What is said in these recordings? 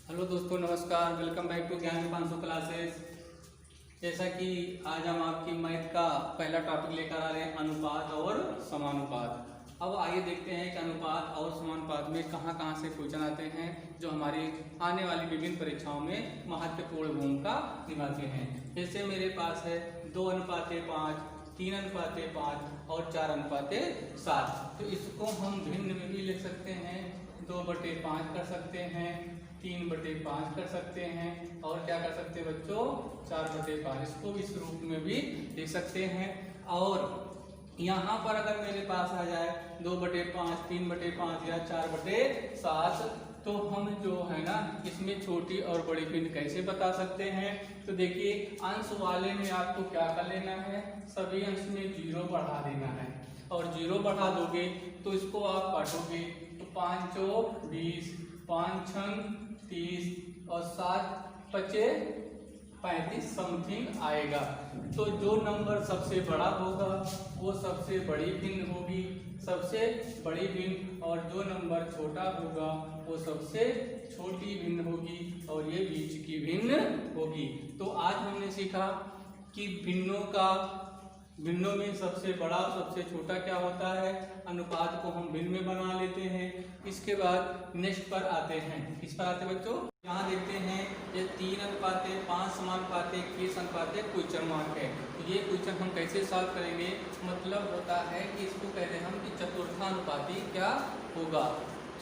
Hello दोस्तों, नमस्कार। Welcome back to ज्ञान 500 क्लासेस। जैसा कि आज हम आपकी मैथ का पहला टॉपिक लेकर आ रहे हैं, अनुपात और समानुपात। अब आइए देखते हैं कि अनुपात और समानुपात में कहाँ कहाँ से क्वेश्चन आते हैं जो हमारी आने वाली विभिन्न परीक्षाओं में महत्वपूर्ण भूमिका निभाते हैं। जैसे मेरे पास है 2:5, 3:5 और 4:7। तो इसको हम भिन्न में भी लिख सकते हैं, 2/5 कर सकते हैं, 3/5 कर सकते हैं और क्या कर सकते हैं बच्चों, 4/5। इसको इस रूप में भी लिख सकते हैं। और यहाँ पर अगर मेरे पास आ जाए 2/5, 3/5 या 4/7, तो हम जो है ना इसमें छोटी और बड़ी भिन्न कैसे बता सकते हैं। तो देखिए, अंश वाले में आपको क्या कर लेना है, सभी अंश में 0 बढ़ा देना है। और 0 बढ़ा दोगे तो इसको आप काटोगे तो 5 चौक 20, 5 छंग 30 और 7 पचे 35 समथिंग आएगा। तो जो नंबर सबसे बड़ा होगा वो सबसे बड़ी भिन्न होगी, सबसे बड़ी भिन्न, और जो नंबर छोटा होगा वो सबसे छोटी भिन्न होगी, और ये बीच की भिन्न होगी। तो आज हमने सीखा कि भिन्नों में सबसे बड़ा और सबसे छोटा क्या होता है। अनुपात को हम भिन्न में बना लेते हैं। इसके बाद नेक्स्ट पर आते हैं। किस पर आते हैं बच्चों, यहाँ देखते हैं ये 3:5 समानुपात 20 क्वेश्चन मार्क है। तो ये क्वेश्चन हम कैसे सॉल्व करेंगे, मतलब होता है कि इसको कहते हैं हम कि चतुर्थानुपाती क्या होगा,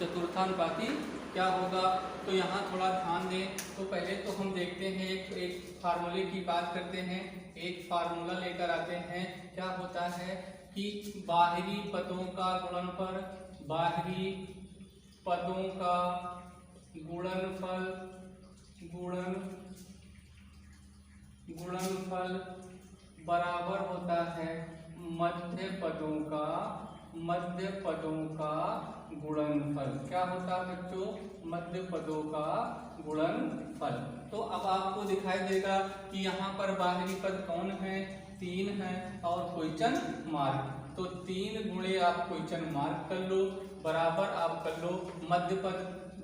चतुर्थानुपाती क्या होगा। तो यहाँ थोड़ा ध्यान दें। तो पहले तो हम देखते हैं एक फार्मूले की बात करते हैं। एक फार्मूला लेकर आते हैं। क्या होता है कि बाहरी पदों का गुणनफल, बाहरी पदों का गुणनफल बराबर होता है मध्य पदों का गुणनफल। क्या होता है बच्चों, मध्य पदों का गुणनफल। तो अब आपको दिखाई देगा कि यहाँ पर बाहरी पद कौन है, 3 है और क्वेश्चन मार्क। तो 3 गुणे आप क्वेश्चन मार्क कर लो, बराबर आप कर लो मध्य पद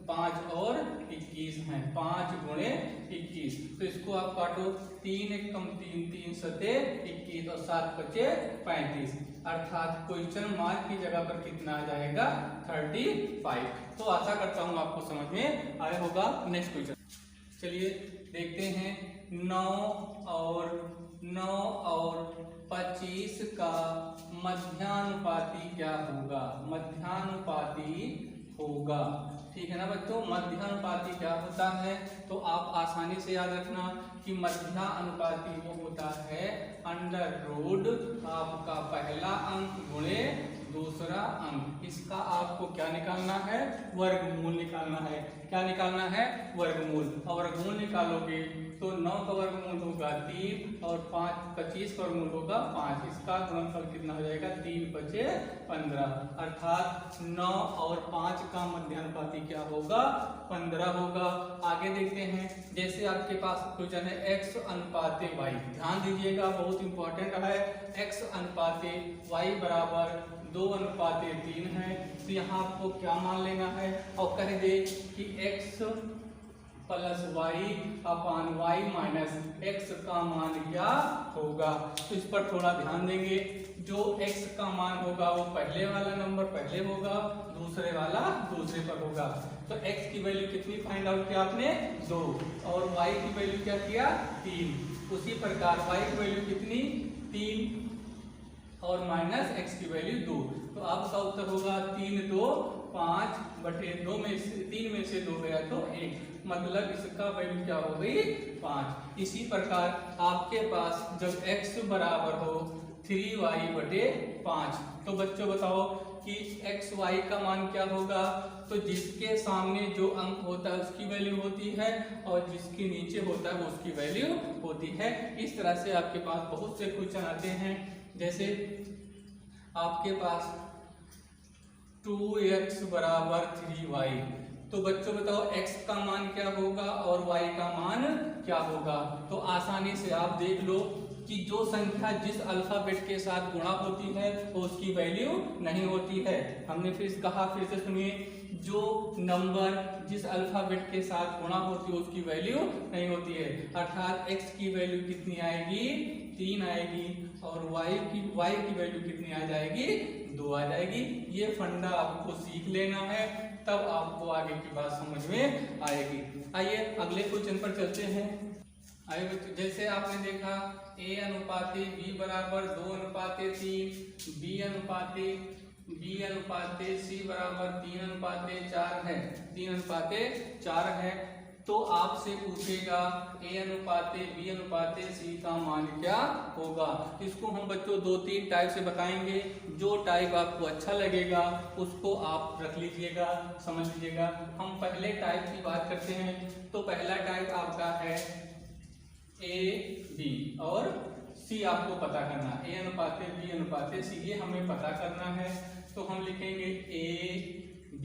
5 और 21 हैं, 5 गुणे 21। तो इसको आप काटो, 3 × 3 3 7 21 और 7 बचे 35, अर्थात क्वेश्चन मार्क की जगह पर कितना आ जाएगा, 35। तो आशा करता हूँ आपको समझ में आया होगा। नेक्स्ट क्वेश्चन चलिए देखते हैं। 9 और 25 का मध्यानुपाती क्या होगा, मध्यानुपाती होगा। ठीक है ना बच्चों, मध्यानुपाती क्या होता है। तो आप आसानी से याद रखना कि मध्यानुपाती वो होता है √, आपका पहला अंक गुणे दूसरा अंक। इसका आपको क्या निकालना है, वर्गमूल निकालना है। क्या निकालना है, वर्गमूल। और वर्गमूल निकालोगे तो 9 का वर्गमूल होगा 3 और 25 का वर्गमूल होगा 5। इसका गुणनफल कितना हो जाएगा, 3 बचे 15, अर्थात 9 और 5 का मध्यानुपाती क्या होगा, 15 होगा। आगे देखते हैं। जैसे आपके पास क्वेश्चन है x/y, ध्यान दीजिएगा, बहुत इंपॉर्टेंट है। x/y बराबर 2:3 है। तो यहाँ आपको क्या मान लेना है, और कह दे कि x + y/y - x का मान क्या होगा। तो इस पर थोड़ा ध्यान देंगे। जो x का मान होगा वो पहले वाला नंबर पहले होगा, दूसरे वाला दूसरे पर होगा। तो x की वैल्यू कितनी फाइंड आउट किया आपने, 2, और y की वैल्यू क्या किया, 3। उसी प्रकार y की वैल्यू कितनी, 3 और माइनस x की वैल्यू 2। तो आपका उत्तर होगा 3 2 5/2 में से 3 में से 2 गया तो 1, मतलब इसका वैल्यू क्या हो गई, 5। इसी प्रकार आपके पास जब x बराबर हो 3y/5, तो बच्चों बताओ कि xy का मान क्या होगा। तो जिसके सामने जो अंक होता है उसकी वैल्यू होती है, और जिसके नीचे होता है उसकी वैल्यू होती है। इस तरह से आपके पास बहुत से क्वेश्चन आते हैं। जैसे आपके पास 2x बराबर 3y, तो बच्चों बताओ x का मान क्या होगा और y का मान क्या होगा। तो आसानी से आप देख लो कि जो संख्या जिस अल्फाबेट के साथ गुणा होती है वो उसकी वैल्यू नहीं होती है। हमने फिर कहा, फिर से सुनिए, जो नंबर जिस अल्फाबेट के साथ गुणा होती है उसकी वैल्यू नहीं होती है, अर्थात x की वैल्यू कितनी आएगी, 3 आएगी, और y की वैल्यू कितनी आ जाएगी, 2 आ जाएगी। ये फंडा आपको सीख लेना है, तब आपको आगे की बात समझ में आएगी। आइए अगले क्वेश्चन पर चलते हैं। आइए बच्चों, जैसे आपने देखा a अनुपाते b बराबर 2:3, b अनुपाते c बराबर 3:4 है, 3:4 है। तो आपसे पूछेगा a अनुपाते b अनुपाते c का मान क्या होगा। इसको हम बच्चों 2-3 टाइप से बताएंगे, जो टाइप आपको अच्छा लगेगा उसको आप रख लीजिएगा, समझ लीजिएगा। हम पहले टाइप की बात करते हैं। तो पहला टाइप आपका है a b और c आपको पता करना, a अनुपाते b अनुपाते c ये हमें पता करना है। तो हम लिखेंगे a b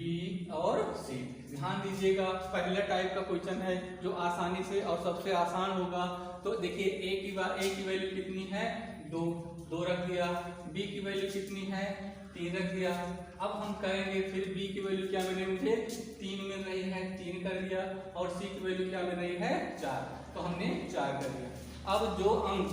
और c। ध्यान दीजिएगा, पहला टाइप का क्वेश्चन है जो आसानी से और सबसे आसान होगा। तो देखिए a की वैल्यू कितनी है, 2 रख दिया, b की वैल्यू कितनी है, 3 रख दिया। अब हम करेंगे फिर b की वैल्यू क्या मिल रही है, मुझे 3 मिल रही है, 3 कर दिया, और c की वैल्यू क्या मिल रही है, 4, तो हमने 4 कर दिया। अब जो अंक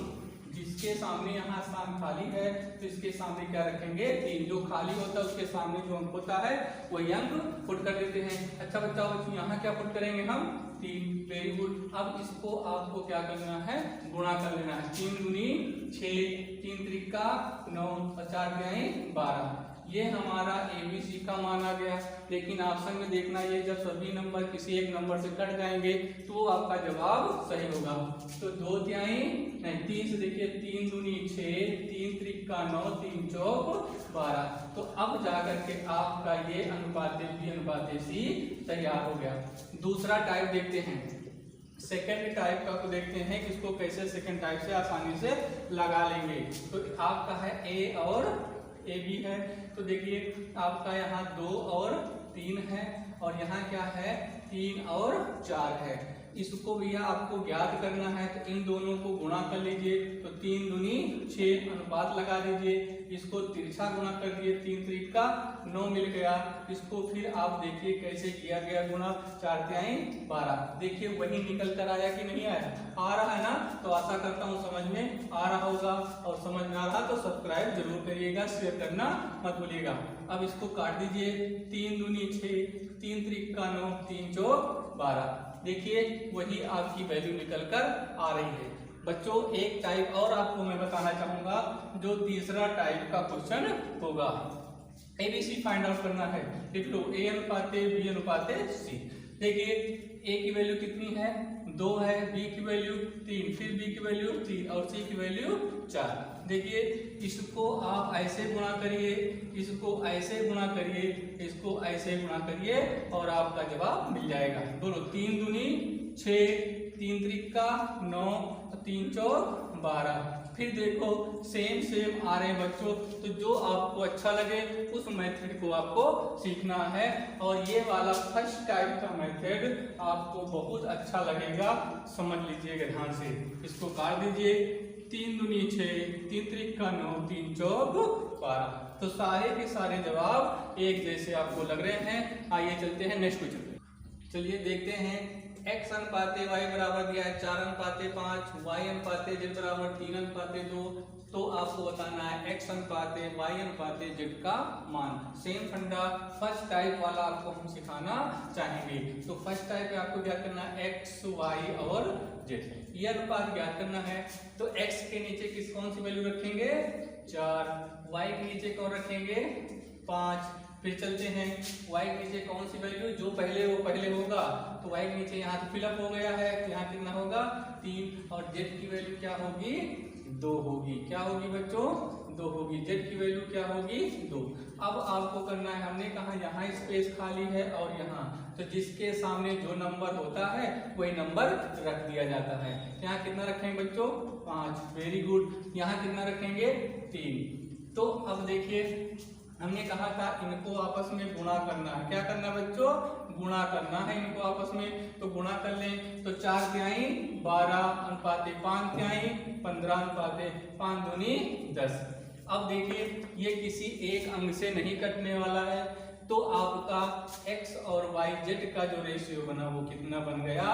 जिसके सामने यहाँ स्थान खाली है तो इसके सामने क्या रखेंगे, 3। जो खाली होता है उसके सामने जो अंक होता है वही अंक पुट कर देते हैं। अच्छा बच्चों, यहाँ क्या पुट करेंगे हम, 3। Very good. अब इसको आपको क्या करना है, गुणा कर लेना है। 3 दूनी 6, 3 त्रिका 9 और 4 तिहाई 12। ये हमारा ABC का मान आ गया। लेकिन ऑप्शन में देखना, ये जब सभी नंबर किसी एक नंबर से कट जाएंगे तो आपका जवाब सही होगा। तो 2 तिहाई नहीं, 3 से देखिए, 3 दूनी 6, 3 त्रिका 9, 3 चौक 12। तो अब जाकर के आपका ये अनुपाते B अनुपाते C तैयार हो गया। दूसरा टाइप देखते हैं, सेकेंड टाइप का को देखते हैं, इसको कैसे सेकेंड टाइप से आसानी से लगा लेंगे। तो आपका है A और AB है। तो देखिए आपका यहाँ 2 और 3 है, और यहाँ क्या है, 3 और 4 है। इसको भैया आपको ज्ञात करना है, तो इन दोनों को गुणा कर लीजिए। तो 3 दूनी 6 अनुपात लगा दीजिए, इसको तिरछा गुणा कर दिए, 3 त्रिका 9 मिल गया। इसको फिर आप देखिए कैसे किया गया गुणा, 4 तिहाई 12। देखिए वही निकल कर आया कि नहीं आया, आ रहा है ना। तो आशा करता हूँ समझ में आ रहा होगा, और समझ में आ रहा तो सब्सक्राइब जरूर करिएगा, शेयर करना मत भूलिएगा। अब इसको काट दीजिए, 3 दूनी 6, 3 त्रिका 9, 3 चौक 12। देखिए वही आपकी वैल्यू निकल कर आ रही है। बच्चों एक टाइप और आपको मैं बताना चाहूंगा, जो तीसरा टाइप का क्वेश्चन होगा। ABC फाइंड आउट करना है। लिख लो A अनुपाते B अनुपाते C। देखिए A की वैल्यू कितनी है, 2 है, B की वैल्यू 3, फिर B की वैल्यू 3 और C की वैल्यू 4। देखिए इसको आप ऐसे गुणा करिए, इसको ऐसे गुणा करिए, इसको ऐसे गुणा करिए, और आपका जवाब मिल जाएगा। बोलो 3 दूनी 6, 3 त्रिका 9, 3 चौक 12। फिर देखो सेम आ रहे हैं बच्चों। तो जो आपको अच्छा लगे उस मेथड को आपको सीखना है, और ये वाला फर्स्ट टाइप का मेथड आपको बहुत अच्छा लगेगा, समझ लीजिएगा ध्यान से। इसको काट दीजिए, 3 दूनी 6, 3 त्रिका 9, 3 चौक 12। तो सारे के सारे जवाब एक जैसे आपको लग रहे हैं। आइए चलते हैं नेक्स्ट क्वेश्चन पे। चलिए देखते हैं, x अनुपाते y बराबर दिया है 4:5, y अनुपाते z बराबर 3:2। तो आपको बताना है x अनुपाते y अनुपाते z का मान। सेम फंडा फर्स्ट टाइप वाला आपको हम सिखाना चाहेंगे। तो फर्स्ट टाइप पे आपको क्या करना है, x y और z ये अनुपात ज्ञात करना है। तो x के नीचे कौन सी वैल्यू रखेंगे, 4, y के नीचे कौन रखेंगे, 5। फिर चलते हैं, y के नीचे कौन सी वैल्यू, जो पहले वो पहले होगा। तो y के नीचे यहाँ तो फिलअप हो गया है, तो यहाँ कितना होगा, 3, और z की वैल्यू क्या होगी, 2 होगी। क्या होगी बच्चों, 2 होगी। z की वैल्यू क्या होगी, 2। अब आपको करना है, हमने कहा यहाँ स्पेस खाली है और यहाँ, तो जिसके सामने जो नंबर होता है वही नंबर रख दिया जाता है। यहाँ कितना रखेंगे बच्चों, 5। Very good. यहाँ कितना रखेंगे, 3। तो अब देखिए हमने कहा था इनको आपस में गुणा करना है। क्या करना है बच्चों, गुणा करना है इनको आपस में। तो गुणा कर लें, तो 4 तिहाई 12 अनुपाते 5 तिहाई 15 अनुपाते 5 दूनी 10। अब देखिए ये किसी एक अंक से नहीं कटने वाला है, तो आपका x और y z का जो रेशियो बना वो कितना बन गया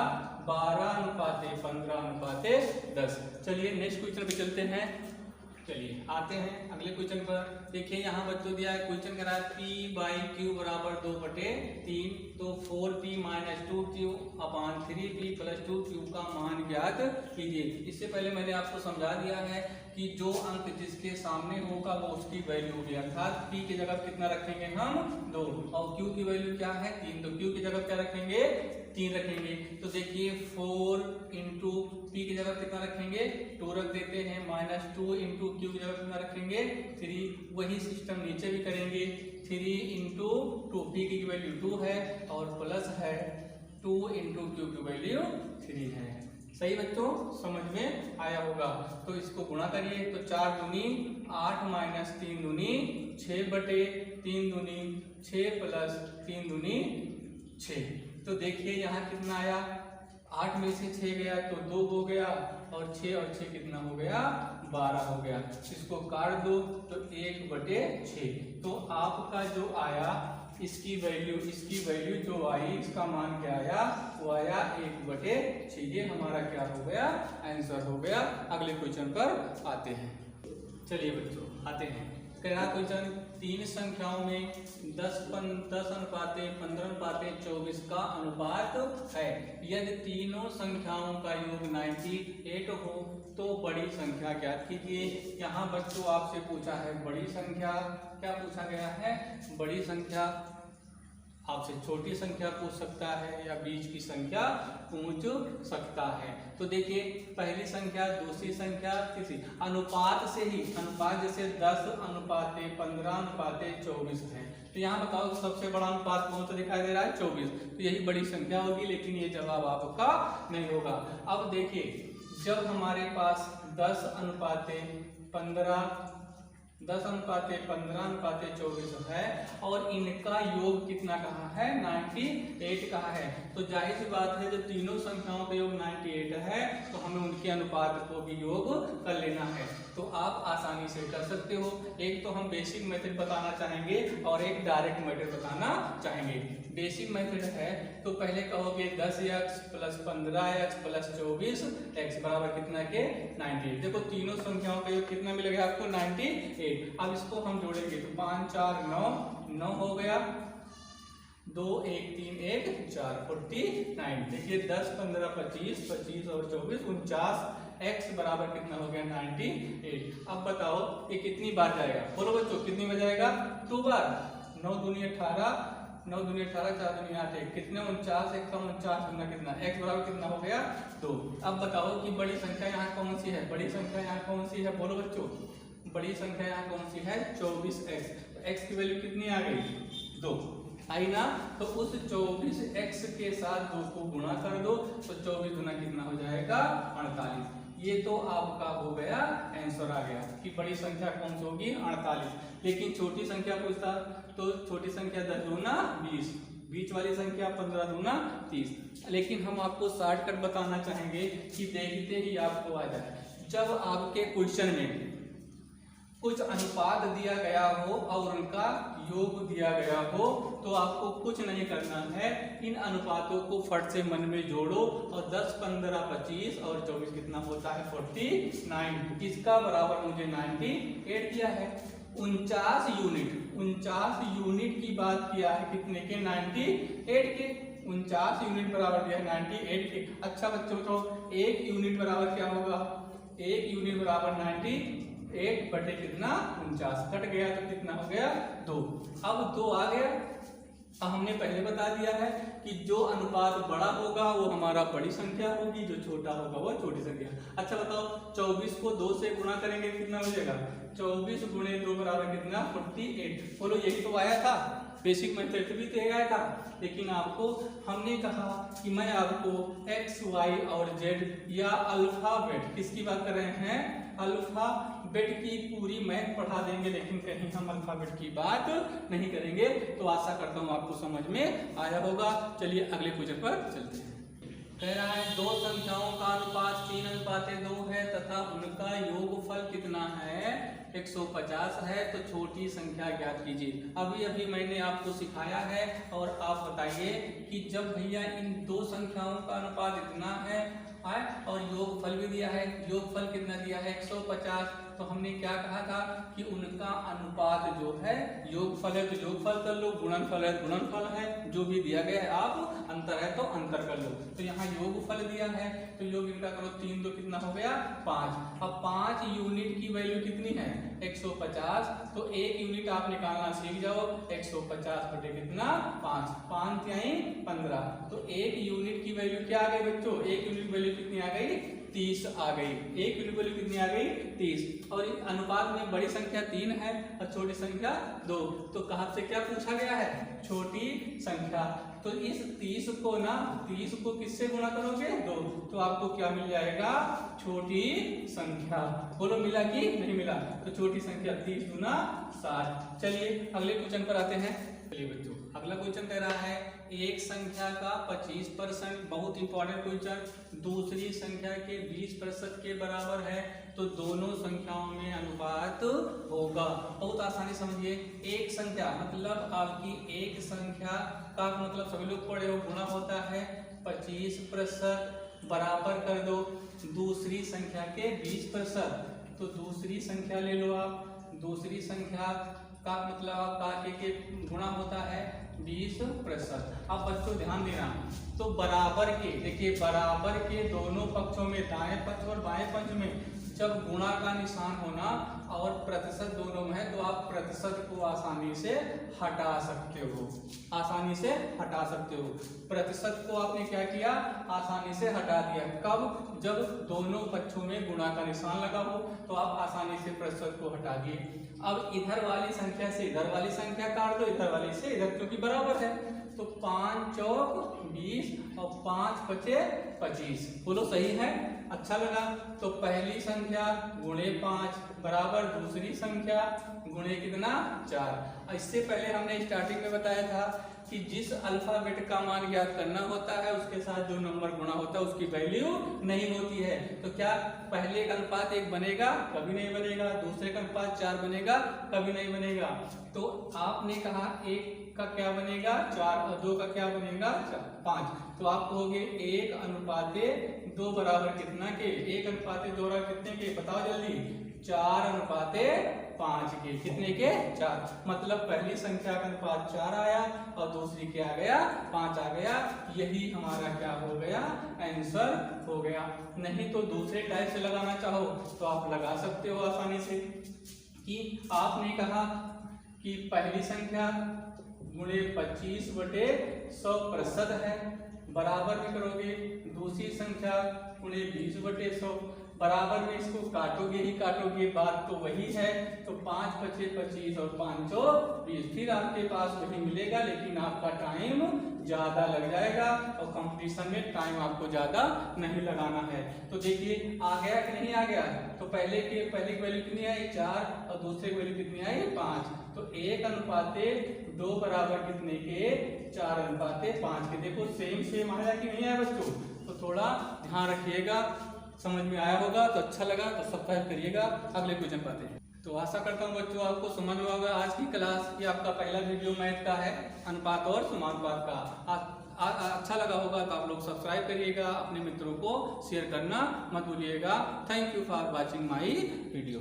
12:15:10। चलिए नेक्स्ट क्वेश्चन पे चलते हैं। चलिए आते हैं अगले क्वेश्चन पर। देखिए यहाँ बच्चों दिया है, क्वेश्चन कह रहा है p/q बराबर 2/3, तो 4p - 2q अपान 3p + 2q का मान ज्ञात कीजिए। इससे पहले मैंने आपको समझा दिया है कि जो अंक जिसके सामने होगा वो उसकी वैल्यू होगी, अर्थात p की जगह कितना रखेंगे हम 2 और q की वैल्यू क्या है 3, तो q की जगह क्या रखेंगे 3 रखेंगे। तो देखिए 4 इंटू p की जगह कितना रखेंगे 2 रख देते हैं, -2 इंटू q की जगह कितना रखेंगे 3, वही सिस्टम नीचे भी करेंगे। 3 इंटू 2 p की वैल्यू 2 है और प्लस है 2 इंटू q की वैल्यू 3 है। सही बच्चों, समझ में आया होगा। तो इसको गुणा करिए, तो 4 दूनी 8 - 3 दूनी 6/3 दूनी 6 + 3 दूनी 6। तो देखिए यहाँ कितना आया, 8 में से 6 गया तो 2 हो गया और 6 और 6 कितना हो गया 12 हो गया। इसको काट दो तो 1/6। तो आपका जो आया इसकी वैल्यू जो आई, इसका मान क्या आया वो आया 1/6। ये हमारा क्या हो गया आंसर हो गया। अगले क्वेश्चन पर आते हैं। चलिए बच्चों आते हैं। कह रहा क्वेश्चन 3 संख्याओं में 10:15:24 का अनुपात है। यदि तीनों संख्याओं का योग 98 हो तो बड़ी संख्या ज्ञात कीजिए। यहाँ बच्चों आपसे पूछा है बड़ी संख्या, क्या पूछा गया है बड़ी संख्या। आपसे छोटी संख्या पूछ सकता है या बीच की संख्या पूछ सकता है। तो देखिए पहली संख्या, दूसरी संख्या, तीसरी, अनुपात से ही, अनुपात जैसे 10:15:24 है। तो यहाँ बताओ सबसे बड़ा अनुपात कौन सा दिखाई दे रहा है 24, तो यही बड़ी संख्या होगी, लेकिन ये जवाब आपका नहीं होगा। अब देखिए जब हमारे पास 10:15:24 है और इनका योग कितना कहा है 98 कहा है, तो जाहिर सी बात है जब तीनों संख्याओं का योग 98 है तो हमें उनके अनुपात को भी योग कर लेना है। तो आप आसानी से कर सकते हो। एक तो हम बेसिक मेथड बताना चाहेंगे और एक डायरेक्ट मेथड बताना चाहेंगे। बेसिक मेथड है तो पहले कहोगे 10x + 15x + 24x बराबर कितना के 98। देखो तीनों संख्याओं का योग कितना मिलेगा आपको 98। अब इसको हम जोड़ेंगे तो 5 4 9 हो गया, 2 1 3 1 4 49। देखिए 10 15 25 25 और 24 49, x बराबर कितना हो गया 98। अब बताओ ये कितनी बार जाएगा, बोलो बच्चों कितनी बार जाएगा 2 बार। 9 दूनी 18, 9 दूनी 18, 4 दूनी 8, कितने 49, 1 का 49 गुना कितना x बराबर कितना हो गया 2। अब बताओ कि बड़ी संख्या यहाँ कौन सी है, बड़ी संख्या यहाँ कौन सी है, बोलो बच्चों बड़ी संख्या यहाँ कौन सी है 24x। तो x की वैल्यू कितनी आ गई 2 आई ना, तो उस 24x के साथ 2 को गुणा कर दो तो 24 गुना कितना हो जाएगा 48। ये तो आपका हो गया आंसर आ गया कि बड़ी संख्या कौन सी होगी 48। लेकिन छोटी संख्या पूछता तो छोटी संख्या 10 दूना 20, बीच वाली संख्या 15 दूना 30। लेकिन हम आपको शॉर्टकट बताना चाहेंगे कि देखते ही आपको आ जाए। जब आपके क्वेश्चन में कुछ अनुपात दिया गया हो और उनका योग दिया गया हो तो आपको कुछ नहीं करना है, इन अनुपातों को फट से मन में जोड़ो और 10 15 25 और 24 कितना होता है 49। इसका बराबर मुझे 98 दिया है। 49 यूनिट की बात किया है कितने के 98 के। 49 यूनिट बराबर दिया है 98 के। अच्छा बच्चों तो 1 यूनिट बराबर क्या होगा, 1 यूनिट बराबर 98 बटे कितना 49, कट गया तो कितना हो गया 2। अब 2 आ गया। अब हमने पहले बता दिया है कि जो अनुपात बड़ा होगा वो हमारा बड़ी संख्या होगी, जो छोटा होगा वो छोटी संख्या। अच्छा बताओ 24 को 2 से गुणा करेंगे कितना मिलेगा 24 गुणे 2 बराबर कितना 48। बोलो यही तो आया था, बेसिक मेथड भी तो आया था। लेकिन आपको हमने कहा कि मैं आपको x y और z या अल्फाबेट, किसकी बात कर रहे हैं अल्फाबेट की पूरी मैथ पढ़ा देंगे, लेकिन कहीं हम अल्फाबेट की बात नहीं करेंगे। तो आशा करता हूँ आपको समझ में आया होगा। चलिए अगले क्वेश्चन पर चलते हैं। कह रहा है दो संख्याओं का अनुपात 3:2 है तथा उनका योगफल कितना है 150 है, तो छोटी संख्या ज्ञात कीजिए। अभी अभी मैंने आपको सिखाया है और आप बताइए कि जब भैया इन दो संख्याओं का अनुपात इतना है और योगफल भी दिया है, योगफल कितना दिया है 150, तो हमने क्या कहा था कि उनका अनुपात जो है योगफल है तो योगफल कर लो, गुणनफल है गुणनफल है, जो भी दिया गया है आप अंतर है तो अंतर कर लो। तो यहाँ योगफल दिया है तो योग इनका करो 3 तो कितना हो गया 5। अब 5 यूनिट की वैल्यू कितनी है 150, तो 1 यूनिट आप निकालना सीख जाओ। 150 बटे कितना 5, 5 यानी 15, तो 1 यूनिट की वैल्यू क्या आ गई बच्चों, 1 यूनिट वैल्यू कितनी आ गई 30 आ गई। 1 यूनिट वैल्यू कितनी आ गई 30। और अनुपात में बड़ी संख्या 3 है और छोटी संख्या 2, तो कहा से क्या पूछा गया है छोटी संख्या। तो इस 30 को ना 30 को किससे गुणा करोगे 2, तो आपको क्या मिल जाएगा छोटी संख्या। बोलो मिला कि नहीं मिला, तो छोटी संख्या 30 गुना 60। चलिए अगले क्वेश्चन पर आते हैं। चलिए बच्चों अगला क्वेश्चन कह रहा है एक संख्या का 25%, बहुत इंपॉर्टेंट क्वेश्चन, दूसरी संख्या के 20% के बराबर है तो दोनों संख्याओं में अनुपात होगा। बहुत आसानी समझिए, एक संख्या मतलब आपकी एक संख्या का मतलब सभी लोग पढ़े हो गुणा होता है 25% बराबर कर दो दूसरी संख्या के 20%, तो दूसरी संख्या ले लो आप, दूसरी संख्या का मतलब आपका के गुणा होता है 20%। अब बच्चों ध्यान देना, तो बराबर के देखिए बराबर के दोनों पक्षों में दाएं पक्ष और बाएं पक्ष में जब गुणा का निशान होना और प्रतिशत दोनों में है तो आप प्रतिशत को आसानी से हटा सकते हो, आसानी से हटा सकते हो। प्रतिशत को आपने क्या किया आसानी से हटा दिया, कब जब दोनों पक्षों में गुणा का निशान लगा हो तो आप आसानी से प्रतिशत को हटा दिए। अब इधर वाली संख्या से इधर वाली संख्या काट दो, इधर वाली से इधर, क्योंकि बराबर है, तो 5 चौक 20 और 5 बचे 25। बोलो सही है, अच्छा लगा। तो पहली संख्या गुणे 5 बराबर दूसरी संख्या गुणे कितना 4। इससे पहले हमने स्टार्टिंग में बताया था कि जिस अल्फाबेट का मान ज्ञात करना होता है उसके साथ जो नंबर गुणा होता है उसकी वैल्यू नहीं होती है। तो क्या पहले का अनुपात 1 बनेगा कभी नहीं बनेगा, दूसरे का अनुपात 4 बनेगा कभी नहीं बनेगा। तो आपने कहा 1 का क्या बनेगा 4 और 2 का क्या बनेगा 5, तो आप कहोगे 1:2 बराबर कितना के, 1:2 बराबर कितने के बताओ जल्दी, 4:5 के, कितने के 4। मतलब पहली संख्या का अनुपात 4 आया और दूसरी क्या आ गया 5 आ गया। यही हमारा क्या हो गया आंसर हो गया। नहीं तो दूसरे टाइप से लगाना चाहो तो आप लगा सकते हो आसानी से, कि आपने कहा कि पहली संख्या गुणे 25/100% है, बराबर में करोगे दूसरी संख्या गुणे 20/100, बराबर में इसको काटोगे ही काटोगे, बात तो वही है। तो 5 बचे 25 और 5 20, फिर आपके पास वही मिलेगा लेकिन आपका टाइम ज्यादा लग जाएगा और कंपटीशन में टाइम आपको ज्यादा नहीं लगाना है। तो देखिए आ गया कि नहीं आ गया, तो पहले की वैल्यू कितनी आई 4 और दूसरे की वैल्यू कितनी आई 5, तो 1:2 बराबर कितने के 4:5 के। देखो सेम आया कि नहीं आया बच्चों, तो थोड़ा ध्यान रखिएगा। समझ में आया होगा तो अच्छा लगा तो सब्सक्राइब करिएगा। अगले क्वेश्चन पाते हैं। तो आशा करता हूँ बच्चों आपको समझ में होगा आज की क्लास, ये आपका पहला वीडियो मैथ का है, अनुपात और समानुपात का। अच्छा लगा होगा तो आप लोग सब्सक्राइब करिएगा, अपने मित्रों को शेयर करना मत भूलिएगा। Thank you for watching my video.